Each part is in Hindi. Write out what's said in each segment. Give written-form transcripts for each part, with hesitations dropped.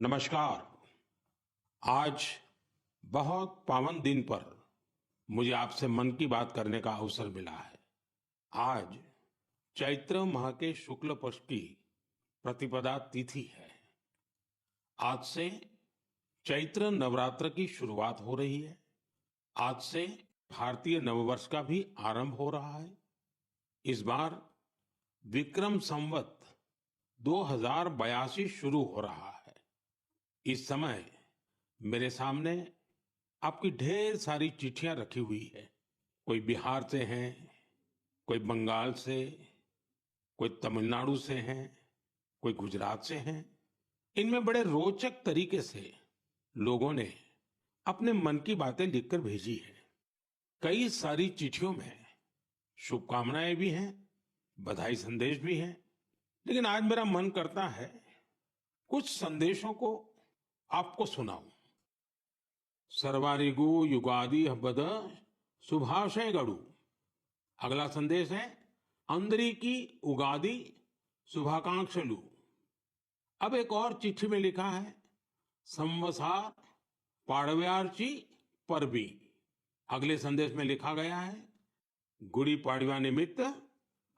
नमस्कार। आज बहुत पावन दिन पर मुझे आपसे मन की बात करने का अवसर मिला है। आज चैत्र माह के शुक्ल पक्ष की प्रतिपदा तिथि है। आज से चैत्र नवरात्र की शुरुआत हो रही है। आज से भारतीय नववर्ष का भी आरंभ हो रहा है। इस बार विक्रम संवत 2082 शुरू हो रहा है। इस समय मेरे सामने आपकी ढेर सारी चिट्ठियां रखी हुई है। कोई बिहार से हैं, कोई बंगाल से, कोई तमिलनाडु से हैं, कोई गुजरात से हैं। इनमें बड़े रोचक तरीके से लोगों ने अपने मन की बातें लिखकर भेजी है। कई सारी चिट्ठियों में शुभकामनाएं भी हैं, बधाई संदेश भी हैं। लेकिन आज मेरा मन करता है कुछ संदेशों को आपको सुनाऊं। सर्वारिगु युगादि हब्बद शुभाशय गड़ू। अगला संदेश है अंदरी की उगादि शुभाकांक्षलु। अब एक और चिट्ठी में लिखा है संवसार पाड़व्यार्ची परबी। अगले संदेश में लिखा गया है गुड़ी पाड़वा निमित्त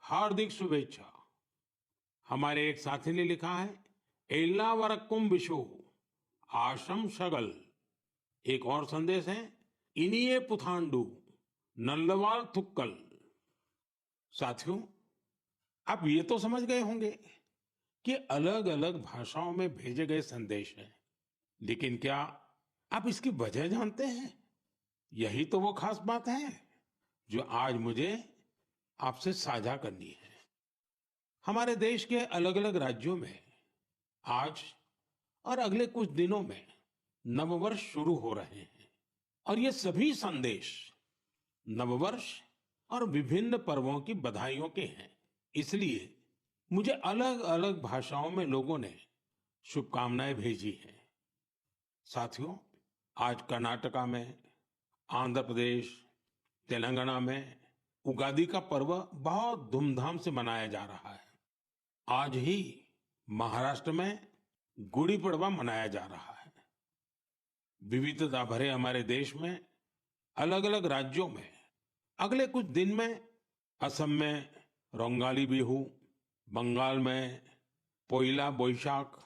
हार्दिक शुभेच्छा। हमारे एक साथी ने लिखा है एल्ला वरक्कुम विशु आशम शगल। एक और संदेश है इनिये पुथांडु नल्लवाल थुक्कल। साथियों, आप ये तो समझ गए होंगे कि अलग अलग भाषाओं में भेजे गए संदेश हैं, लेकिन क्या आप इसकी वजह जानते हैं? यही तो वो खास बात है जो आज मुझे आपसे साझा करनी है। हमारे देश के अलग अलग राज्यों में आज और अगले कुछ दिनों में नववर्ष शुरू हो रहे हैं और ये सभी संदेश नववर्ष और विभिन्न पर्वों की बधाइयों के हैं। इसलिए मुझे अलग अलग भाषाओं में लोगों ने शुभकामनाएं भेजी हैं। साथियों, आज कर्नाटका में, आंध्र प्रदेश, तेलंगाना में उगादि का पर्व बहुत धूमधाम से मनाया जा रहा है। आज ही महाराष्ट्र में गुड़ी पड़वा मनाया जा रहा है। विविधता भरे हमारे देश में अलग अलग राज्यों में अगले कुछ दिन में असम में रोंगाली बिहू, बंगाल में पोइला बोईशाख,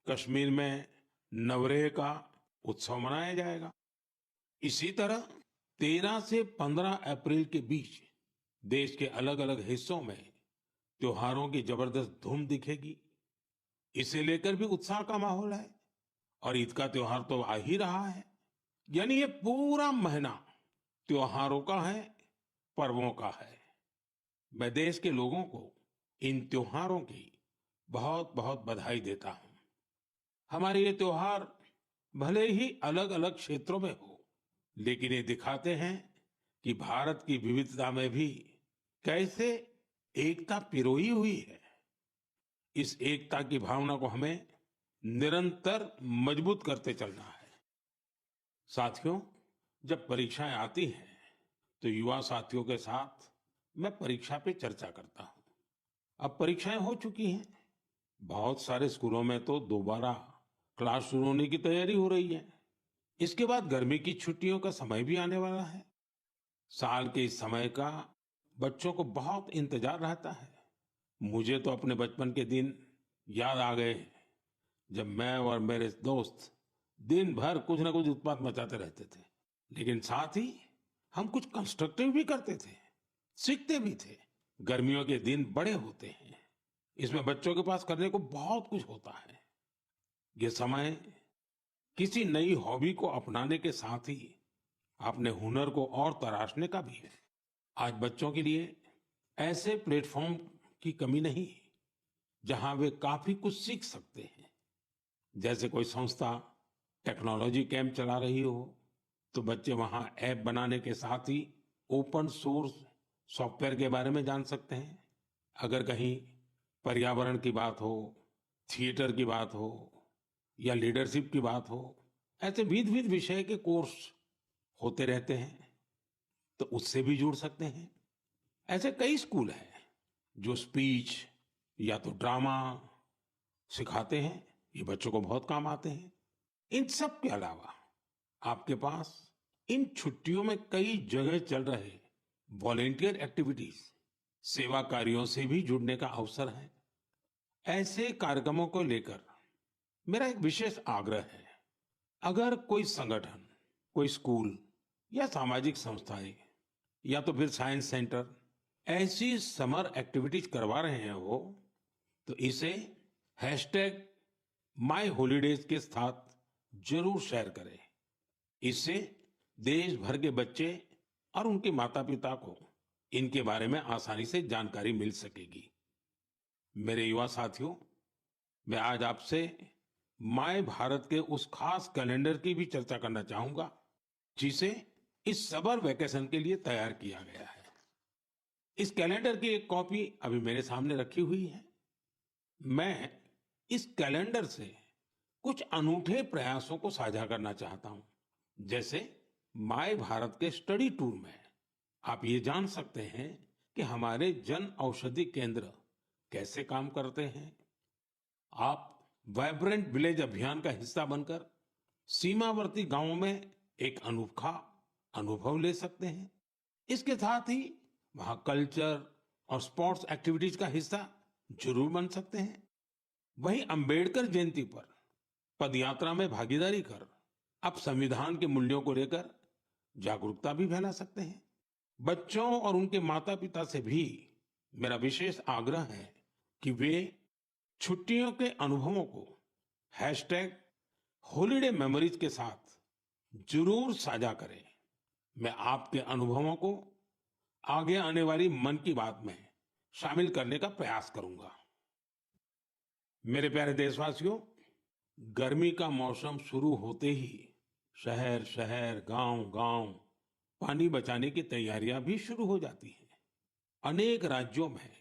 कश्मीर में नवरेह का उत्सव मनाया जाएगा। इसी तरह 13 से 15 अप्रैल के बीच देश के अलग अलग हिस्सों में त्योहारों की जबरदस्त धूम दिखेगी। इसे लेकर भी उत्साह का माहौल है और ईद का त्योहार तो आ ही रहा है। यानी ये पूरा महीना त्योहारों का है, पर्वों का है। मैं देश के लोगों को इन त्योहारों की बहुत बहुत बधाई देता हूं। हमारे ये त्योहार भले ही अलग अलग क्षेत्रों में हो, लेकिन ये दिखाते हैं कि भारत की विविधता में भी कैसे एकता पिरोई हुई है। इस एकता की भावना को हमें निरंतर मजबूत करते चलना है। साथियों, जब परीक्षाएं आती हैं तो युवा साथियों के साथ मैं परीक्षा पे चर्चा करता हूं। अब परीक्षाएं हो चुकी हैं। बहुत सारे स्कूलों में तो दोबारा क्लास शुरू होने की तैयारी हो रही है। इसके बाद गर्मी की छुट्टियों का समय भी आने वाला है। साल के इस समय का बच्चों को बहुत इंतजार रहता है। मुझे तो अपने बचपन के दिन याद आ गए जब मैं और मेरे दोस्त दिन भर कुछ ना कुछ उत्पात मचाते रहते थे, लेकिन साथ ही हम कुछ कंस्ट्रक्टिव भी करते थे, सीखते भी थे। गर्मियों के दिन बड़े होते हैं। इसमें बच्चों के पास करने को बहुत कुछ होता है। ये समय किसी नई हॉबी को अपनाने के साथ ही अपने हुनर को और तराशने का भी है। आज बच्चों के लिए ऐसे प्लेटफॉर्म की कमी नहीं जहां वे काफी कुछ सीख सकते हैं। जैसे कोई संस्था टेक्नोलॉजी कैंप चला रही हो तो बच्चे वहां ऐप बनाने के साथ ही ओपन सोर्स सॉफ्टवेयर के बारे में जान सकते हैं। अगर कहीं पर्यावरण की बात हो, थिएटर की बात हो या लीडरशिप की बात हो, ऐसे विविध विविध विषय के कोर्स होते रहते हैं, तो उससे भी जुड़ सकते हैं। ऐसे कई स्कूल हैं जो स्पीच या तो ड्रामा सिखाते हैं ये बच्चों को बहुत काम आते हैं। इन सब के अलावा आपके पास इन छुट्टियों में कई जगह चल रहे वॉलेंटियर एक्टिविटीज, सेवा कार्यों से भी जुड़ने का अवसर है। ऐसे कार्यक्रमों को लेकर मेरा एक विशेष आग्रह है। अगर कोई संगठन, कोई स्कूल या सामाजिक संस्थाएं या तो फिर साइंस सेंटर ऐसी समर एक्टिविटीज करवा रहे हैं वो, तो इसे हैशटैग माई हॉलीडेज के साथ जरूर शेयर करें। इससे देश भर के बच्चे और उनके माता पिता को इनके बारे में आसानी से जानकारी मिल सकेगी। मेरे युवा साथियों, मैं आज आपसे माय भारत के उस खास कैलेंडर की भी चर्चा करना चाहूंगा जिसे इस समर वेकेशन के लिए तैयार किया गया है। इस कैलेंडर की एक कॉपी अभी मेरे सामने रखी हुई है। मैं इस कैलेंडर से कुछ अनूठे प्रयासों को साझा करना चाहता हूं। जैसे माय भारत के स्टडी टूर में आप ये जान सकते हैं कि हमारे जन औषधि केंद्र कैसे काम करते हैं। आप वाइब्रेंट विलेज अभियान का हिस्सा बनकर सीमावर्ती गांवों में एक अनोखा अनुभव ले सकते हैं। इसके साथ ही वहां कल्चर और स्पोर्ट्स एक्टिविटीज का हिस्सा जरूर बन सकते हैं। वहीं अंबेडकर जयंती पर पदयात्रा में भागीदारी कर आप संविधान के मूल्यों को लेकर जागरूकता भी फैला सकते हैं। बच्चों और उनके माता पिता से भी मेरा विशेष आग्रह है कि वे छुट्टियों के अनुभवों को हैशटैग हॉलीडे मेमोरीज के साथ जरूर साझा करें। मैं आपके अनुभवों को आगे आने वाली मन की बात में शामिल करने का प्रयास करूंगा। मेरे प्यारे देशवासियों, गर्मी का मौसम शुरू होते ही शहर शहर, गांव गांव पानी बचाने की तैयारियां भी शुरू हो जाती हैं। अनेक राज्यों में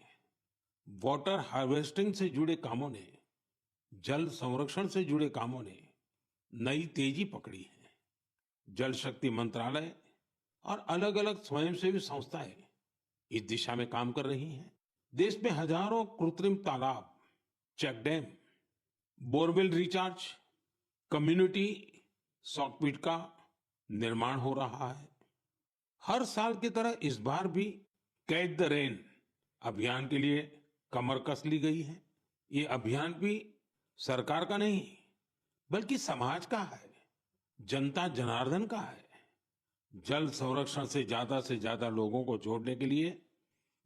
वाटर हार्वेस्टिंग से जुड़े कामों ने, जल संरक्षण से जुड़े कामों ने नई तेजी पकड़ी है। जल शक्ति मंत्रालय और अलग अलग स्वयंसेवी संस्थाएं इस दिशा में काम कर रही हैं। देश में हजारों कृत्रिम तालाब, check dam, borewell recharge, community soak pit का निर्माण हो रहा है। हर साल की तरह इस बार भी कैच द रेन अभियान के लिए कमर कस ली गई है। ये अभियान भी सरकार का नहीं बल्कि समाज का है, जनता जनार्दन का है। जल संरक्षण से ज्यादा लोगों को जोड़ने के लिए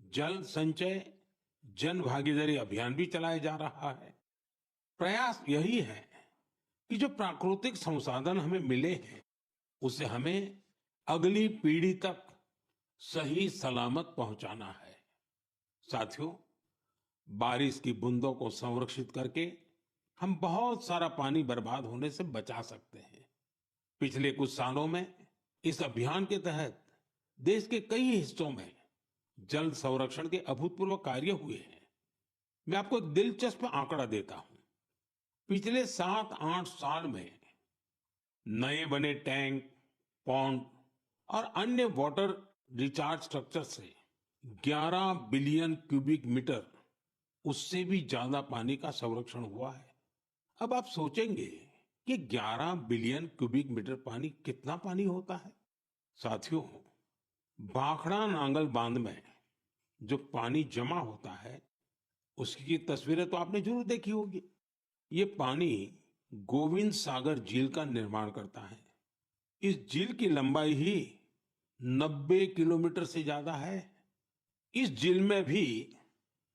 जल संचय जन भागीदारी अभियान भी चलाया जा रहा है। प्रयास यही है कि जो प्राकृतिक संसाधन हमें मिले हैं उसे हमें अगली पीढ़ी तक सही सलामत पहुंचाना है। साथियों, बारिश की बूंदों को संरक्षित करके हम बहुत सारा पानी बर्बाद होने से बचा सकते हैं। पिछले कुछ सालों में इस अभियान के तहत देश के कई हिस्सों में जल संरक्षण के अभूतपूर्व कार्य हुए हैं। मैं आपको एक दिलचस्प आंकड़ा देता हूं। पिछले 7-8 साल में नए बने टैंक, पॉन्ड और अन्य वाटर रिचार्ज स्ट्रक्चर से 11 बिलियन क्यूबिक मीटर, उससे भी ज्यादा पानी का संरक्षण हुआ है। अब आप सोचेंगे कि 11 बिलियन क्यूबिक मीटर पानी कितना पानी होता है। साथियों, भाखड़ा नांगल बांध में जो पानी जमा होता है उसकी तस्वीरें तो आपने जरूर देखी होगी। ये पानी गोविंद सागर झील का निर्माण करता है। इस झील की लंबाई ही 90 किलोमीटर से ज्यादा है। इस झील में भी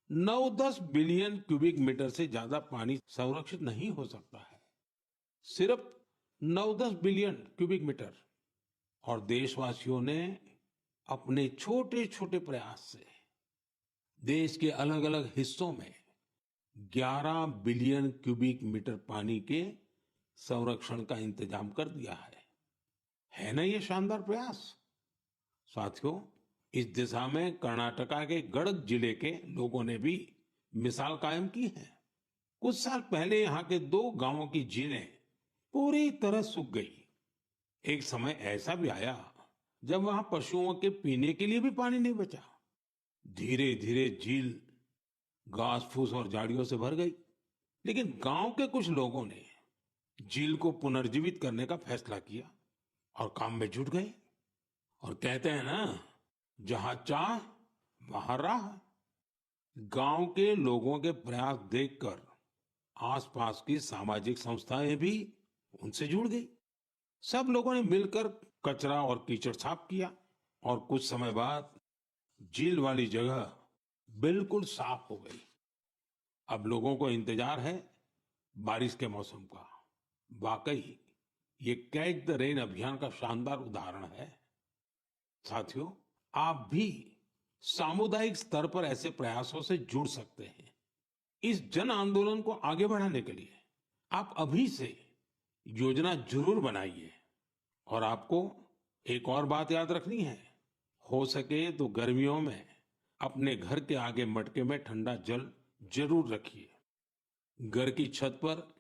9-10 बिलियन क्यूबिक मीटर से ज्यादा पानी संरक्षित नहीं हो सकता है। सिर्फ 9-10 बिलियन क्यूबिक मीटर। और देशवासियों ने अपने छोटे छोटे प्रयास से देश के अलग अलग हिस्सों में 11 बिलियन क्यूबिक मीटर पानी के संरक्षण का इंतजाम कर दिया है ना ये शानदार प्रयास। साथियों, इस दिशा में कर्नाटका के गडक जिले के लोगों ने भी मिसाल कायम की है। कुछ साल पहले यहाँ के 2 गांवों की झीलें पूरी तरह सूख गई। एक समय ऐसा भी आया जब वहां पशुओं के पीने के लिए भी पानी नहीं बचा। धीरे धीरे झील घास फूस और झाड़ियों से भर गई। लेकिन गांव के कुछ लोगों ने झील को पुनर्जीवित करने का फैसला किया और काम में जुट गए। और कहते हैं ना, जहां चाह वहां राह। गांव के लोगों के प्रयास देखकर आसपास की सामाजिक संस्थाएं भी उनसे जुड़ गई। सब लोगों ने मिलकर कचरा और कीचड़ साफ किया और कुछ समय बाद झील वाली जगह बिल्कुल साफ हो गई। अब लोगों को इंतजार है बारिश के मौसम का। वाकई ये कैच द रेन अभियान का शानदार उदाहरण है। साथियों, आप भी सामुदायिक स्तर पर ऐसे प्रयासों से जुड़ सकते हैं। इस जन आंदोलन को आगे बढ़ाने के लिए आप अभी से योजना जरूर बनाइए। और आपको एक और बात याद रखनी है, हो सके तो गर्मियों में अपने घर के आगे मटके में ठंडा जल जरूर रखिए। घर की छत पर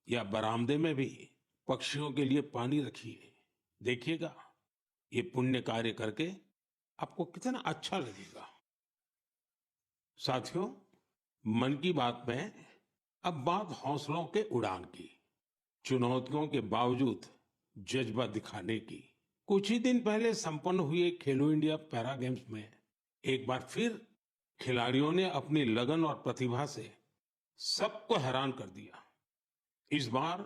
या बरामदे में भी पक्षियों के लिए पानी रखिए। देखिएगा, ये पुण्य कार्य करके आपको कितना अच्छा लगेगा। साथियों, मन की बात में अब बात हौसलों के उड़ान की, चुनौतियों के बावजूद जज्बा दिखाने की। कुछ ही दिन पहले संपन्न हुए खेलो इंडिया पैरा गेम्स में एक बार फिर खिलाड़ियों ने अपनी लगन और प्रतिभा से सबको हैरान कर दिया। इस बार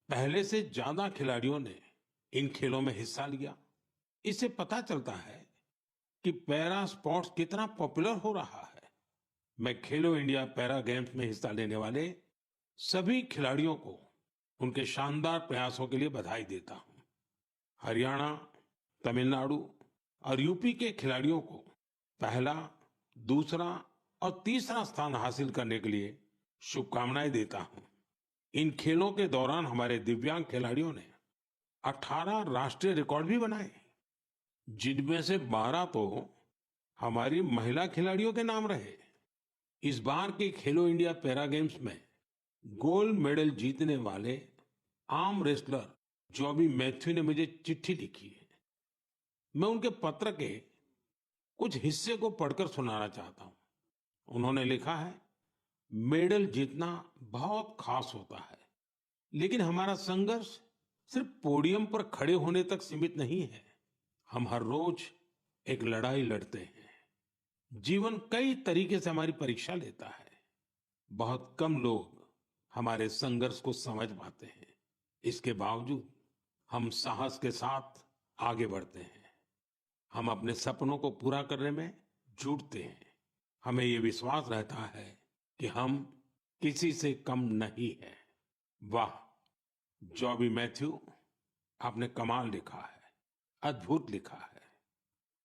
पहले से ज्यादा खिलाड़ियों ने इन खेलों में हिस्सा लिया। इससे पता चलता है कि पैरा स्पोर्ट्स कितना पॉपुलर हो रहा है। मैं खेलो इंडिया पैरा गेम्स में हिस्सा लेने वाले सभी खिलाड़ियों को उनके शानदार प्रयासों के लिए बधाई देता हूं। हरियाणा, तमिलनाडु और यूपी के खिलाड़ियों को पहला, दूसरा और तीसरा स्थान हासिल करने के लिए शुभकामनाएं देता हूं। इन खेलों के दौरान हमारे दिव्यांग खिलाड़ियों ने 18 राष्ट्रीय रिकॉर्ड भी बनाए, जिनमें से 12 तो हमारी महिला खिलाड़ियों के नाम रहे। इस बार के खेलो इंडिया पैरा गेम्स में गोल्ड मेडल जीतने वाले आर्म रेसलर जॉबी मैथ्यू ने मुझे चिट्ठी लिखी है। मैं उनके पत्र के कुछ हिस्से को पढ़कर सुनाना चाहता हूं। उन्होंने लिखा है, मेडल जीतना बहुत खास होता है, लेकिन हमारा संघर्ष सिर्फ पोडियम पर खड़े होने तक सीमित नहीं है। हम हर रोज एक लड़ाई लड़ते हैं। जीवन कई तरीके से हमारी परीक्षा लेता है। बहुत कम लोग हमारे संघर्ष को समझ पाते हैं। इसके बावजूद हम साहस के साथ आगे बढ़ते हैं। हम अपने सपनों को पूरा करने में जुटते हैं। हमें ये विश्वास रहता है कि हम किसी से कम नहीं हैं। वाह जॉबी मैथ्यू, आपने कमाल लिखा है, अद्भुत लिखा है।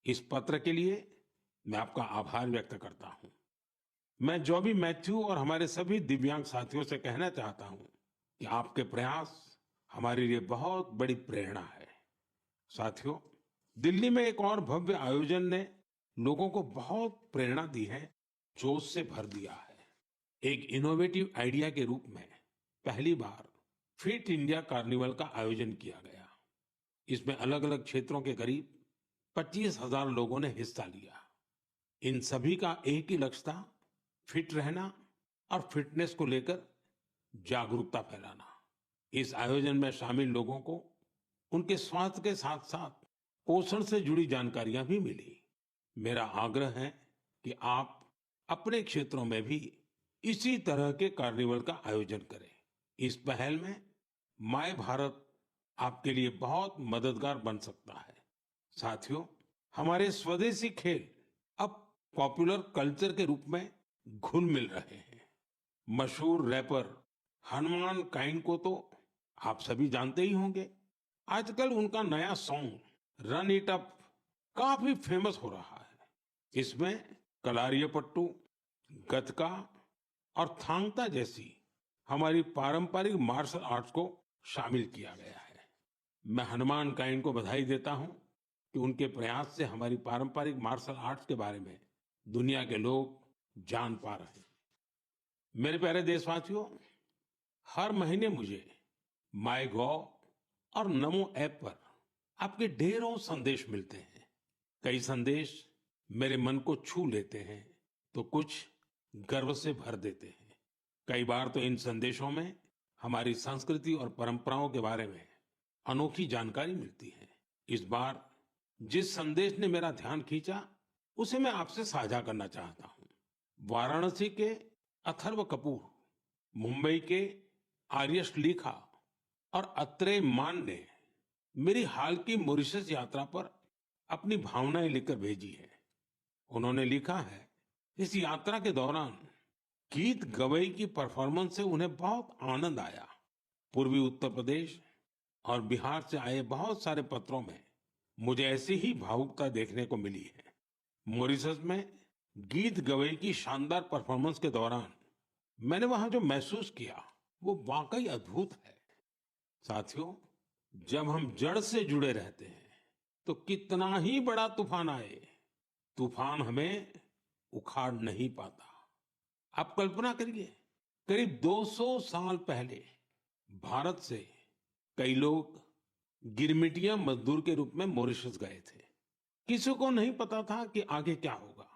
इस पत्र के लिए मैं आपका आभार व्यक्त करता हूं। मैं जॉबी मैथ्यू और हमारे सभी दिव्यांग साथियों से कहना चाहता हूं कि आपके प्रयास हमारे लिए बहुत बड़ी प्रेरणा है। साथियों, दिल्ली में एक और भव्य आयोजन ने लोगों को बहुत प्रेरणा दी है, जोश से भर दिया है। एक इनोवेटिव आइडिया के रूप में पहली बार फिट इंडिया कार्निवल का आयोजन किया गया। इसमें अलग अलग क्षेत्रों के करीब 25,000 लोगों ने हिस्सा लिया। इन सभी का एक ही लक्ष्य था, फिट रहना और फिटनेस को लेकर जागरूकता फैलाना। इस आयोजन में शामिल लोगों को उनके स्वास्थ्य के साथ साथ पोषण से जुड़ी जानकारियां भी मिली। मेरा आग्रह है कि आप अपने क्षेत्रों में भी इसी तरह के कार्निवल का आयोजन करें। इस पहल में माय भारत आपके लिए बहुत मददगार बन सकता है। साथियों, हमारे स्वदेशी खेल अब पॉपुलर कल्चर के रूप में घुल मिल रहे हैं। मशहूर रैपर हनुमान काइंड को तो आप सभी जानते ही होंगे। आजकल उनका नया सॉन्ग रन इट अप काफी फेमस हो रहा है। इसमें कलारियापट्टू, गतका और थांगता जैसी हमारी पारंपरिक मार्शल आर्ट्स को शामिल किया गया है। मैं हनुमान काइंड को बधाई देता हूं कि उनके प्रयास से हमारी पारंपरिक मार्शल आर्ट्स के बारे में दुनिया के लोग जान पा रहे हैं। मेरे प्यारे देशवासियों, हर महीने मुझे माय गॉव और नमो ऐप पर आपके ढेरों संदेश मिलते हैं। कई संदेश मेरे मन को छू लेते हैं तो कुछ गर्व से भर देते हैं। कई बार तो इन संदेशों में हमारी संस्कृति और परंपराओं के बारे में अनोखी जानकारी मिलती है। इस बार जिस संदेश ने मेरा ध्यान खींचा, उसे मैं आपसे साझा करना चाहता हूँ। वाराणसी के अथर्व कपूर, मुंबई के आर्यश लिखा और अत्रेय मान ने मेरी हाल की मॉरिशस यात्रा पर अपनी भावनाएं लिखकर भेजी है। उन्होंने लिखा है, इस यात्रा के दौरान गीत गवई की परफॉर्मेंस से उन्हें बहुत आनंद आया। पूर्वी उत्तर प्रदेश और बिहार से आए बहुत सारे पत्रों में मुझे ऐसी ही भावुकता देखने को मिली है। मॉरिशस में गीत गवई की शानदार परफॉर्मेंस के दौरान मैंने वहां जो महसूस किया वो वाकई अद्भुत है। साथियों, जब हम जड़ से जुड़े रहते हैं तो कितना ही बड़ा तूफान आए, तूफान हमें उखाड़ नहीं पाता। आप कल्पना करिए, करीब 200 साल पहले भारत से कई लोग गिरमिटिया मजदूर के रूप में मॉरिशस गए थे। किसी को नहीं पता था कि आगे क्या होगा,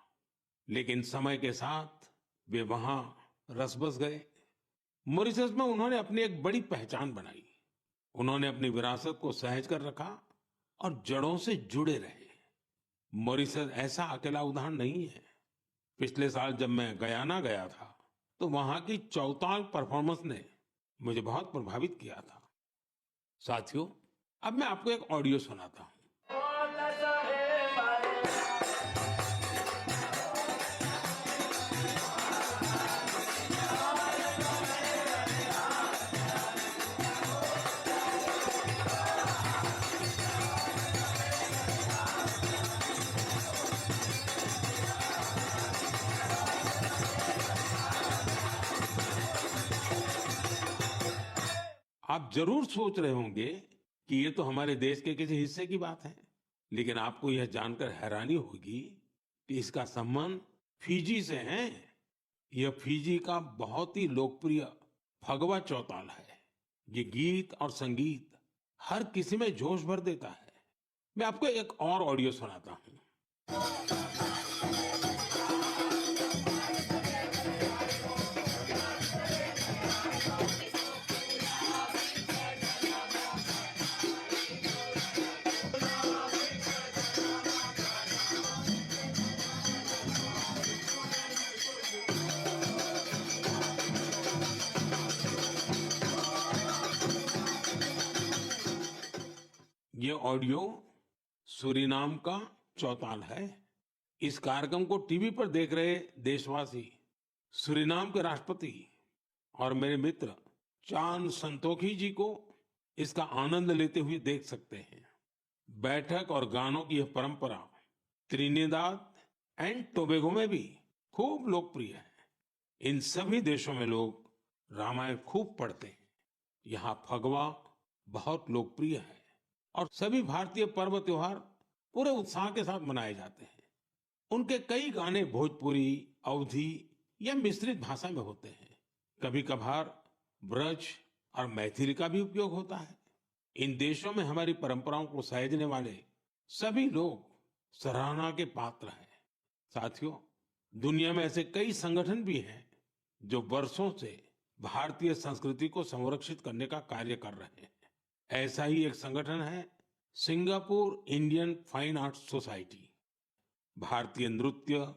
लेकिन समय के साथ वे वहां रस बस गए। मॉरिशस में उन्होंने अपनी एक बड़ी पहचान बनाई। उन्होंने अपनी विरासत को सहेज कर रखा और जड़ों से जुड़े रहे। मॉरिशस ऐसा अकेला उदाहरण नहीं है। पिछले साल जब मैं गयाना गया था, तो वहां की चौताल परफॉर्मेंस ने मुझे बहुत प्रभावित किया था। साथियों, अब मैं आपको एक ऑडियो सुनाता हूँ। आप जरूर सोच रहे होंगे कि ये तो हमारे देश के किसी हिस्से की बात है, लेकिन आपको यह जानकर हैरानी होगी कि इसका संबंध फिजी से है। यह फिजी का बहुत ही लोकप्रिय फगवा चौताल है। ये गीत और संगीत हर किसी में जोश भर देता है। मैं आपको एक और ऑडियो सुनाता हूँ। ये ऑडियो सूरीनाम का चौताल है। इस कार्यक्रम को टीवी पर देख रहे देशवासी सूरीनाम के राष्ट्रपति और मेरे मित्र चान संतोखी जी को इसका आनंद लेते हुए देख सकते हैं। बैठक और गानों की यह परंपरा त्रिनिदाद एंड टोबैगो में भी खूब लोकप्रिय है। इन सभी देशों में लोग रामायण खूब पढ़ते हैं। यहाँ फगवा बहुत लोकप्रिय है और सभी भारतीय पर्व त्योहार पूरे उत्साह के साथ मनाए जाते हैं। उनके कई गाने भोजपुरी, अवधी या मिश्रित भाषा में होते हैं। कभी कभार ब्रज और मैथिली का भी उपयोग होता है। इन देशों में हमारी परंपराओं को सहेजने वाले सभी लोग सराहना के पात्र हैं। साथियों, दुनिया में ऐसे कई संगठन भी हैं जो वर्षों से भारतीय संस्कृति को संरक्षित करने का कार्य कर रहे हैं। ऐसा ही एक संगठन है Singapore Indian fine arts society. भारतीय नृत्य,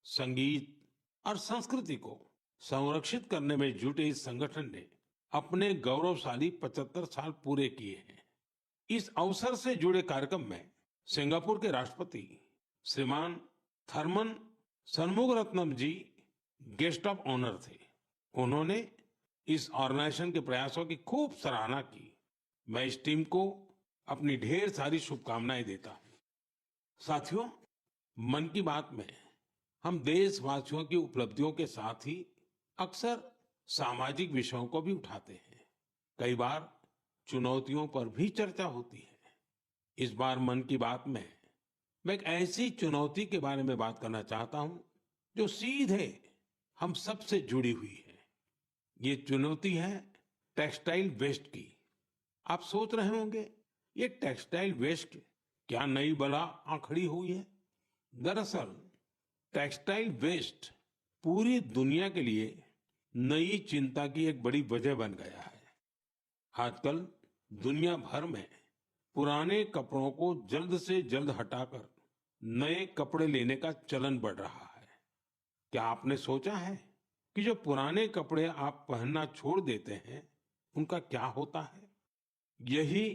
संगीत और संस्कृति को संरक्षित करने में जुटे इस संगठन ने अपने गौरवशाली 75 साल पूरे किए हैं। इस अवसर से जुड़े कार्यक्रम में सिंगापुर के राष्ट्रपति श्रीमान थरमन शनमुगारत्नम जी गेस्ट ऑफ ऑनर थे। उन्होंने इस ऑर्गेनाइजेशन के प्रयासों की खूब सराहना की। मैं इस टीम को अपनी ढेर सारी शुभकामनाएं देता हूं। साथियों, मन की बात में हम देशवासियों की उपलब्धियों के साथ ही अक्सर सामाजिक विषयों को भी उठाते हैं। कई बार चुनौतियों पर भी चर्चा होती है। इस बार मन की बात में मैं एक ऐसी चुनौती के बारे में बात करना चाहता हूं जो सीधे हम सबसे जुड़ी हुई है। ये चुनौती है टेक्सटाइल वेस्ट की। आप सोच रहे होंगे, ये टेक्सटाइल वेस्ट क्या नई बला आ खड़ी हुई है? दरअसल टेक्सटाइल वेस्ट पूरी दुनिया के लिए नई चिंता की एक बड़ी वजह बन गया है। आजकल दुनिया भर में पुराने कपड़ों को जल्द से जल्द हटाकर नए कपड़े लेने का चलन बढ़ रहा है। क्या आपने सोचा है कि जो पुराने कपड़े आप पहनना छोड़ देते हैं, उनका क्या होता है? यही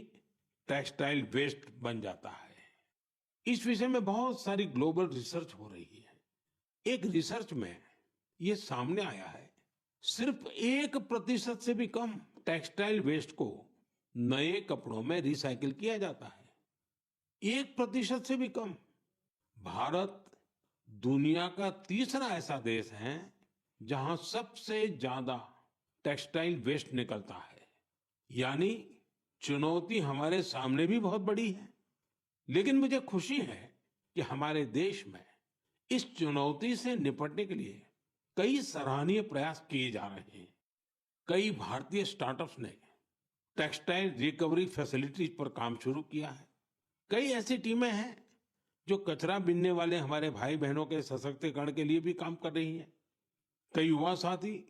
टेक्सटाइल वेस्ट बन जाता है। इस विषय में बहुत सारी ग्लोबल रिसर्च हो रही है। एक रिसर्च में ये सामने आया है, सिर्फ 1% से भी कम टेक्सटाइल वेस्ट को नए कपड़ों में रिसाइकिल किया जाता है। 1% से भी कम। भारत दुनिया का तीसरा ऐसा देश है जहां सबसे ज्यादा टेक्सटाइल वेस्ट निकलता है। यानी चुनौती हमारे सामने भी बहुत बड़ी है। लेकिन मुझे खुशी है कि हमारे देश में इस चुनौती से निपटने के लिए कई सराहनीय प्रयास किए जा रहे हैं। कई भारतीय स्टार्टअप्स ने टेक्सटाइल रिकवरी फैसिलिटीज पर काम शुरू किया है। कई ऐसी टीमें हैं जो कचरा बीनने वाले हमारे भाई बहनों के सशक्तिकरण के लिए भी काम कर रही हैं। कई युवा साथी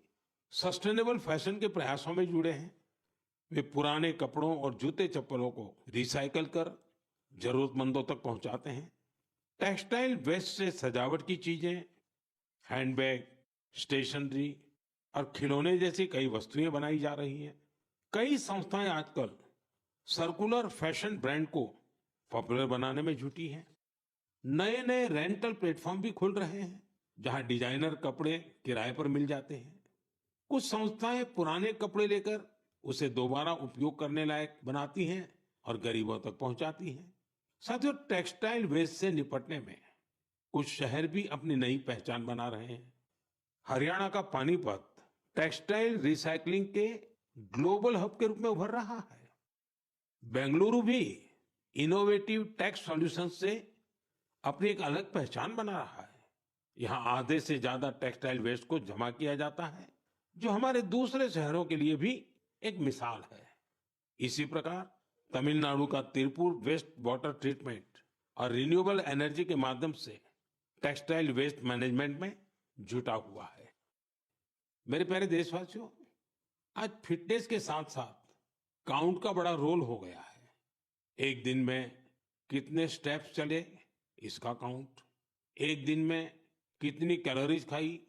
सस्टेनेबल फैशन के प्रयासों में जुड़े हैं। वे पुराने कपड़ों और जूते चप्पलों को रिसाइकल कर जरूरतमंदों तक पहुंचाते हैं। टेक्सटाइल वेस्ट से सजावट की चीजें, हैंडबैग, स्टेशनरी और खिलौने जैसी कई वस्तुएं बनाई जा रही हैं। कई संस्थाएं आजकल सर्कुलर फैशन ब्रांड को पॉपुलर बनाने में जुटी हैं। नए नए रेंटल प्लेटफॉर्म भी खुल रहे हैं जहां डिजाइनर कपड़े किराए पर मिल जाते हैं। कुछ संस्थाएं पुराने कपड़े लेकर उसे दोबारा उपयोग करने लायक बनाती हैं और गरीबों तक पहुंचाती हैं। साथियों, टेक्सटाइल वेस्ट से निपटने में कुछ शहर भी अपनी नई पहचान बना रहे हैं। हरियाणा का पानीपत टेक्सटाइल रिसाइकलिंग के ग्लोबल हब के रूप में उभर रहा है। बेंगलुरु भी इनोवेटिव टेक्स सॉल्यूशन से अपनी एक अलग पहचान बना रहा है। यहाँ आधे से ज्यादा टेक्सटाइल वेस्ट को जमा किया जाता है, जो हमारे दूसरे शहरों के लिए भी एक मिसाल है। इसी प्रकार तमिलनाडु का तिरुपुर वेस्ट वाटर ट्रीटमेंट और रिन्यूएबल एनर्जी के माध्यम से टेक्सटाइल वेस्ट मैनेजमेंट में जुटा हुआ है। मेरे प्यारे देशवासियों, आज फिटनेस के साथ साथ काउंट का बड़ा रोल हो गया है। एक दिन में कितने स्टेप्स चले, इसका काउंट। एक दिन में कितनी कैलोरीज खाई,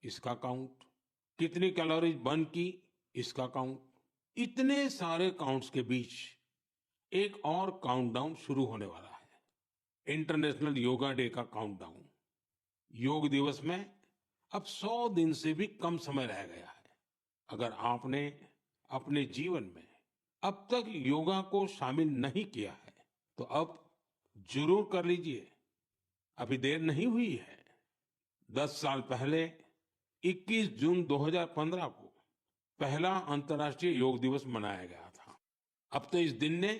इसका काउंट। कितनी कैलोरीज बर्न की, इसका काउंट। इतने सारे काउंट्स के बीच एक और काउंटडाउन शुरू होने वाला है, इंटरनेशनल योगा डे का काउंटडाउन। योग दिवस में अब 100 दिन से भी कम समय रह गया है। अगर आपने अपने जीवन में अब तक योगा को शामिल नहीं किया है, तो अब जरूर कर लीजिए। अभी देर नहीं हुई है। 10 साल पहले 21 जून 2015 को पहला अंतर्राष्ट्रीय योग दिवस मनाया गया था। अब तो इस दिन ने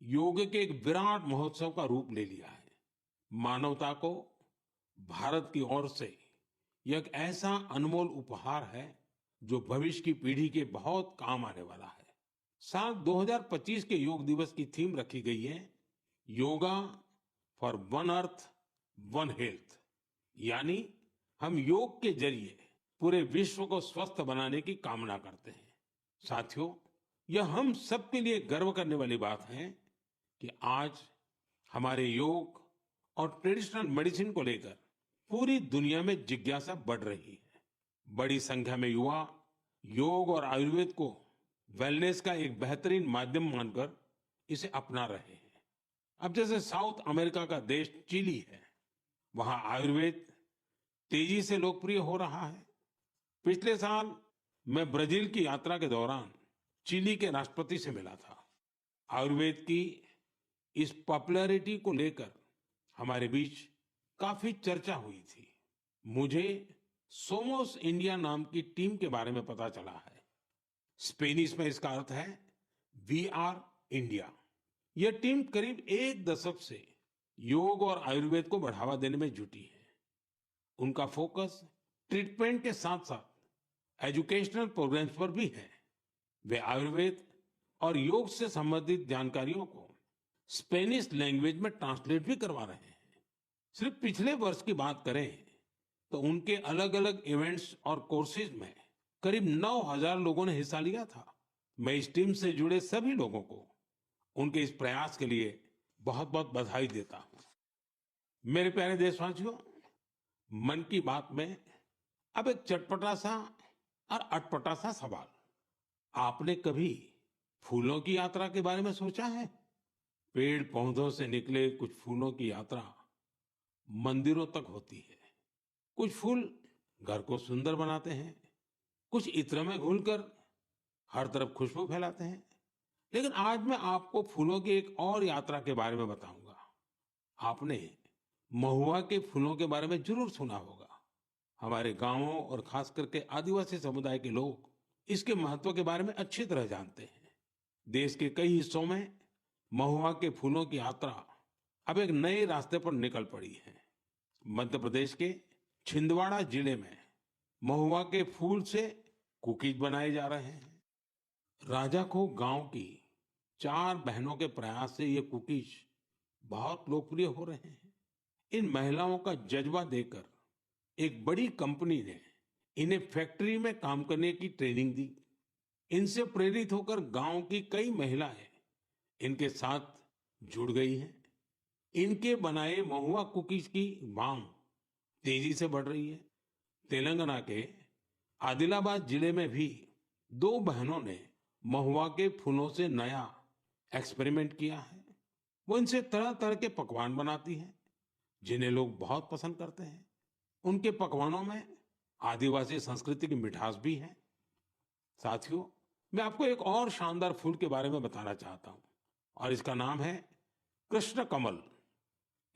योग के एक विराट महोत्सव का रूप ले लिया है। मानवता को भारत की ओर से यह एक ऐसा अनमोल उपहार है जो भविष्य की पीढ़ी के बहुत काम आने वाला है। साल 2025 के योग दिवस की थीम रखी गई है, yoga for one earth one health. यानी हम योग के जरिए पूरे विश्व को स्वस्थ बनाने की कामना करते हैं। साथियों, यह हम सबके लिए गर्व करने वाली बात है कि आज हमारे योग और ट्रेडिशनल मेडिसिन को लेकर पूरी दुनिया में जिज्ञासा बढ़ रही है। बड़ी संख्या में युवा योग और आयुर्वेद को वेलनेस का एक बेहतरीन माध्यम मानकर इसे अपना रहे हैं। अब जैसे साउथ अमेरिका का देश चिली है, वहां आयुर्वेद तेजी से लोकप्रिय हो रहा है। पिछले साल मैं ब्राजील की यात्रा के दौरान चिली के राष्ट्रपति से मिला था। आयुर्वेद की इस पॉपुलैरिटी को लेकर हमारे बीच काफी चर्चा हुई थी। मुझे सोमोस इंडिया नाम की टीम के बारे में पता चला है। स्पेनिश में इसका अर्थ है वी आर इंडिया। यह टीम करीब 1 दशक से योग और आयुर्वेद को बढ़ावा देने में जुटी है। उनका फोकस ट्रीटमेंट के साथ साथ एजुकेशनल प्रोग्राम्स पर भी है। वे आयुर्वेद और योग से संबंधित जानकारियों को स्पेनिश लैंग्वेज में ट्रांसलेट भी करवा रहे हैं। सिर्फ पिछले वर्ष की बात करें तो उनके अलग अलग इवेंट्स और कोर्सेज में करीब 9,000 लोगों ने हिस्सा लिया था। मैं इस टीम से जुड़े सभी लोगों को उनके इस प्रयास के लिए बहुत बहुत बधाई देता हूं। मेरे प्यारे देशवासियों, मन की बात में अब एक चटपटा सा और अटपटा सा सवाल। आपने कभी फूलों की यात्रा के बारे में सोचा है? पेड़ पौधों से निकले कुछ फूलों की यात्रा मंदिरों तक होती है। कुछ फूल घर को सुंदर बनाते हैं, कुछ इत्र में घुलकर हर तरफ खुशबू फैलाते हैं। लेकिन आज मैं आपको फूलों की एक और यात्रा के बारे में बताऊंगा। आपने महुआ के फूलों के बारे में जरूर सुना होगा। हमारे गांवों और खास करके आदिवासी समुदाय के लोग इसके महत्व के बारे में अच्छी तरह जानते हैं। देश के कई हिस्सों में महुआ के फूलों की यात्रा अब एक नए रास्ते पर निकल पड़ी है। मध्य प्रदेश के छिंदवाड़ा जिले में महुआ के फूल से कुकीज बनाए जा रहे हैं। राजाखो गांव की 4 बहनों के प्रयास से ये कुकीज बहुत लोकप्रिय हो रहे हैं। इन महिलाओं का जज्बा देकर एक बड़ी कंपनी ने इन्हें फैक्ट्री में काम करने की ट्रेनिंग दी। इनसे प्रेरित होकर गांव की कई महिलाएं इनके साथ जुड़ गई हैं। इनके बनाए महुआ कुकीज की मांग तेजी से बढ़ रही है। तेलंगाना के आदिलाबाद जिले में भी 2 बहनों ने महुआ के फूलों से नया एक्सपेरिमेंट किया है। वो इनसे तरह तरह के पकवान बनाती हैं, जिन्हें लोग बहुत पसंद करते हैं। उनके पकवानों में आदिवासी संस्कृति की मिठास भी है। साथियों, मैं आपको एक और शानदार फूल के बारे में बताना चाहता हूं और इसका नाम है कृष्ण कमल।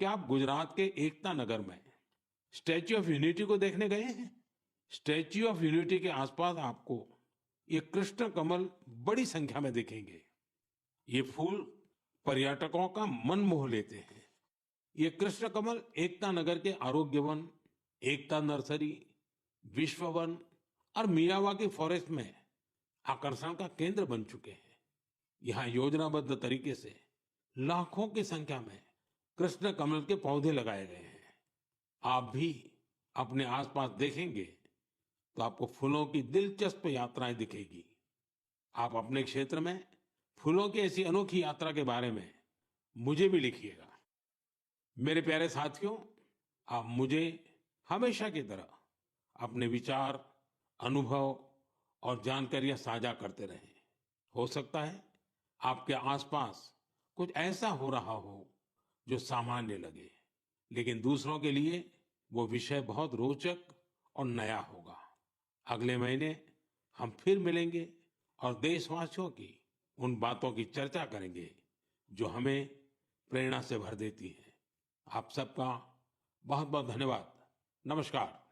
क्या आप गुजरात के एकता नगर में स्टैच्यू ऑफ यूनिटी को देखने गए हैं? स्टैच्यू ऑफ यूनिटी के आसपास आपको ये कृष्ण कमल बड़ी संख्या में दिखेंगे। ये फूल पर्यटकों का मन मोह लेते हैं। ये कृष्ण कमल एकता नगर के आरोग्य वन, एकता नर्सरी, विश्व वन और मियावाकी फॉरेस्ट में आकर्षण का केंद्र बन चुके हैं। यहाँ योजनाबद्ध तरीके से लाखों की संख्या में कृष्ण कमल के पौधे लगाए गए हैं। आप भी अपने आसपास देखेंगे तो आपको फूलों की दिलचस्प यात्राएं दिखेगी। आप अपने क्षेत्र में फूलों की ऐसी अनोखी यात्रा के बारे में मुझे भी लिखिएगा। मेरे प्यारे साथियों, आप मुझे हमेशा की तरह अपने विचार, अनुभव और जानकारियां साझा करते रहें। हो सकता है आपके आसपास कुछ ऐसा हो रहा हो जो सामान्य लगे, लेकिन दूसरों के लिए वो विषय बहुत रोचक और नया होगा। अगले महीने हम फिर मिलेंगे और देशवासियों की उन बातों की चर्चा करेंगे जो हमें प्रेरणा से भर देती हैं। आप सबका बहुत बहुत धन्यवाद। नमस्कार।